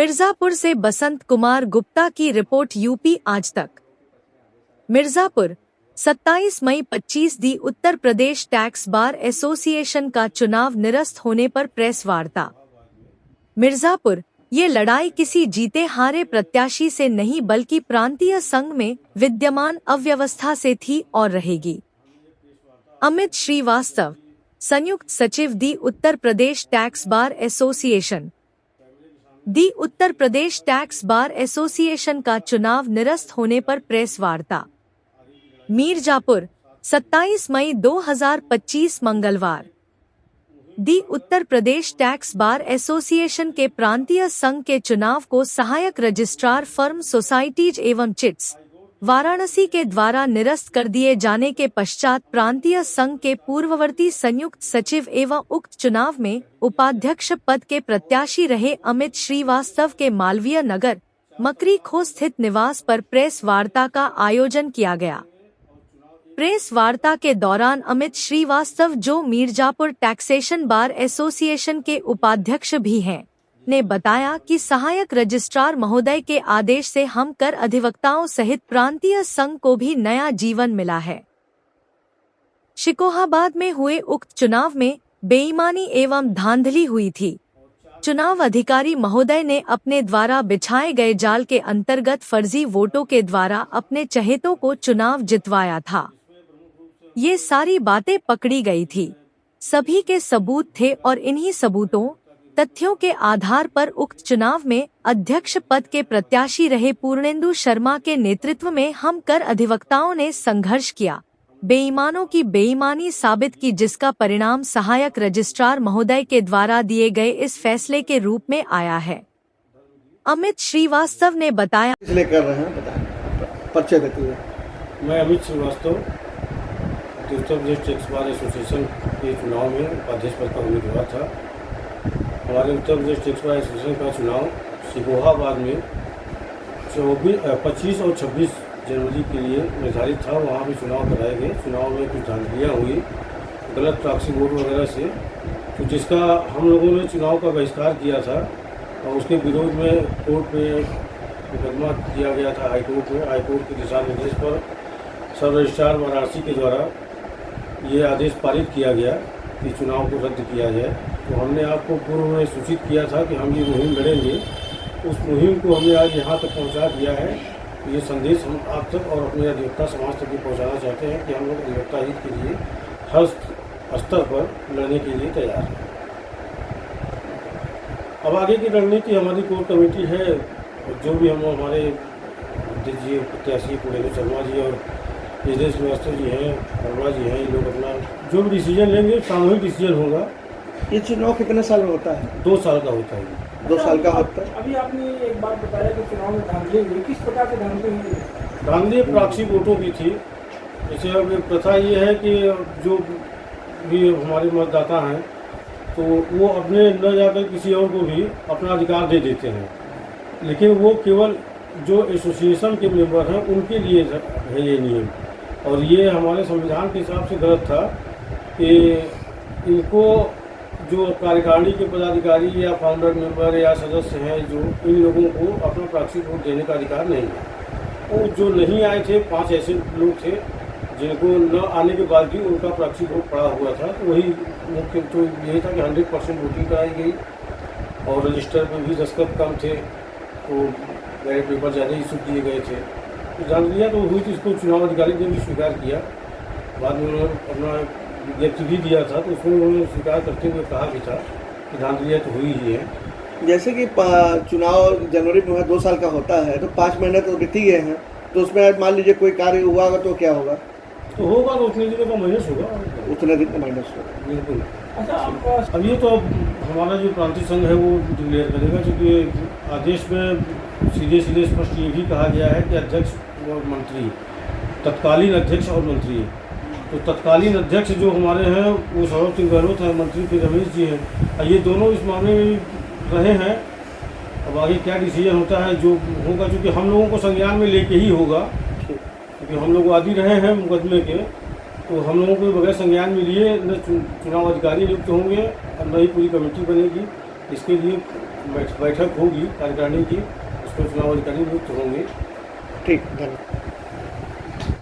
मिर्जापुर से बसंत कुमार गुप्ता की report. UP आज तक। मिर्जापुर 27 मई 25 दी Uttar Pradesh tax bar association का चुनाव निरस्त होने पर प्रेस वार्ता। मिर्जापुर, ये लड़ाई किसी जीते हारे प्रत्याशी से नहीं बल्कि प्रांतीय संघ में विद्यमान अव्यवस्था से थी और रहेगी। अमित श्रीवास्तव, संयुक्त सचिव दी Uttar Pradesh tax bar association. दी Uttar Pradesh tax bar association का चुनाव निरस्त होने पर प्रेस वार्ता। मीरजापुर 27 मई 2025 मंगलवार। दी Uttar Pradesh tax bar association के प्रांतीय संघ के चुनाव को सहायक रजिस्ट्रार फर्म सोसाइटीज एवं चिट्स वाराणसी के द्वारा निरस्त कर दिए जाने के पश्चात प्रांतीय संघ के पूर्ववर्ती संयुक्त सचिव एवं उक्त चुनाव में उपाध्यक्ष पद के प्रत्याशी रहे अमित श्रीवास्तव के मालवीय नगर मकरी खो स्थित निवास पर प्रेस वार्ता का आयोजन किया गया। प्रेस वार्ता के दौरान अमित श्रीवास्तव, जो मीरजापुर टैक्सेशन बार एसोसिएशन के उपाध्यक्ष भी हैं, ने बताया कि सहायक रजिस्ट्रार महोदय के आदेश से हम कर अधिवक्ताओं सहित प्रांतीय संघ को भी नया जीवन मिला है। शिकोहाबाद में हुए उक्त चुनाव में बेईमानी एवं धांधली हुई थी। चुनाव अधिकारी महोदय ने अपने द्वारा बिछाए गए जाल के अंतर्गत फर्जी वोटों के द्वारा अपने चहेतों को चुनाव जितवाया था। ये सारी बातें पकड़ी गई थी, सभी के सबूत थे और इन्हीं सबूतों तथ्यों के आधार पर उक्त चुनाव में अध्यक्ष पद के प्रत्याशी रहे पूर्णेंदु शर्मा के नेतृत्व में हम कर अधिवक्ताओं ने संघर्ष किया, बेईमानों की बेईमानी साबित की, जिसका परिणाम सहायक रजिस्ट्रार महोदय के द्वारा दिए गए इस फैसले के रूप में आया है। अमित श्रीवास्तव ने बताया। इसलिए कर रहे हैं, बताएं, परिचय देते हुए। मैं Amit Srivastava, Uttar Pradesh tax bar association के चुनाव में उपाध्यक्ष पद का उम्मीदवार था। हमारे Uttar Pradesh tax bar association का चुनाव शिकोहाबाद में 25 और 26 जनवरी के लिए निर्धारित था। वहाँ भी चुनाव कराए गए। चुनाव में कुछ धांधलियाँ हुई गलत प्रॉक्सी वोट वगैरह से, तो जिसका हम लोगों ने चुनाव का बहिष्कार किया था और उसके विरोध में कोर्ट में मुकदमा किया गया था हाईकोर्ट में। हाईकोर्ट के दिशा निर्देश पर सब रजिस्ट्रार वाराणसी के द्वारा ये आदेश पारित किया गया कि चुनाव को रद्द किया जाए। तो हमने आपको पूर्व में सूचित किया था कि हम ये मुहिम लड़ेंगे। उस मुहिम को हमने आज यहाँ तक पहुँचा दिया है। ये संदेश हम आप तक और अपने अधिवक्ता समाज तक भी पहुँचाना चाहते हैं कि हम लोग अधिवक्ता हित के लिए हर स्तर पर लड़ने के लिए तैयार हैं। अब आगे की रणनीति हमारी कोर कमेटी है, जो भी हम हमारे अध्यक्ष जी प्रत्याशी पूर्णेंदु शर्मा जी और विजय श्रीवास्तव जी हैं, वर्मा जी हैं, ये लोग अपना जो भी डिसीजन लेंगे सामूहिक डिसीजन होगा। ये चुनाव कितने साल में होता है? 2 साल का होता है। 2 साल का होता है। अभी आपने एक बात बताया कि चुनाव में धांधली हुई, किस प्रकार से धांधली हुई? धांधली प्रॉक्सी वोटों की थी। जैसे अब प्रथा ये है कि जो भी हमारे मतदाता हैं तो वो अपने न जाकर किसी और को भी अपना अधिकार दे देते हैं, लेकिन वो केवल जो एसोसिएशन के मेंबर हैं उनके लिए है ये नियम। और ये हमारे संविधान के हिसाब से गलत था कि इनको जो कार्यकारिणी के पदाधिकारी या फाउंडर मेंबर या सदस्य हैं, जो इन लोगों को अपना प्रॉक्सी वोट देने का अधिकार नहीं है। वो जो नहीं आए थे 5 ऐसे लोग थे जिनको न आने के बाद भी उनका प्रॉक्सी वोट पड़ा हुआ था। तो वही मुख्य तो यही था कि 100% वोटिंग कराई गई और रजिस्टर में भी दस्तखत कम थे, तो मेरे पेपर ज़्यादा इशू किए गए थे। तो जानकारियाँ तो हुई थी, इसको चुनाव अधिकारी ने भी स्वीकार किया। बाद में उन्होंने अपना विज्ञप्ति भी दिया था, तो उसमें उन्होंने स्वीकार करते हुए कहा भी था कि धांधलियाँ तो हुई ही है। जैसे कि चुनाव जनवरी में 2 साल का होता है, तो 5 महीने तो बीत ही गए हैं, तो उसमें मान लीजिए कोई कार्य हुआ होगा तो क्या होगा? तो होगा तो उतने दिन का माइनस होगा, उतने दिन का माइनस होगा, बिल्कुल। अच्छा, अब ये तो हमारा जो प्रांतीय संघ है वो डिक्लेयर करेगा, क्योंकि आदेश में सीधे स्पष्ट ये भी कहा गया है कि अध्यक्ष और मंत्री, तत्कालीन अध्यक्ष और मंत्री। तो तत्कालीन अध्यक्ष जो हमारे हैं वो सौरभ सिंह गहलोत हैं, मंत्री फिर रमेश जी हैं। ये दोनों इस मामले में रहे हैं। अब आगे क्या डिसीजन होता है जो होगा, क्योंकि हम लोगों को संज्ञान में लेके ही होगा, क्योंकि हम लोग वादी रहे हैं मुकदमे के। तो हम लोगों को बगैर संज्ञान में लिए न चुनाव अधिकारी नियुक्त होंगे और न ही पूरी कमेटी बनेगी। इसके लिए बैठक होगी कार्यकारिणी की, उस पर चुनाव अधिकारी नियुक्त होंगे। ठीक, धन्यवाद।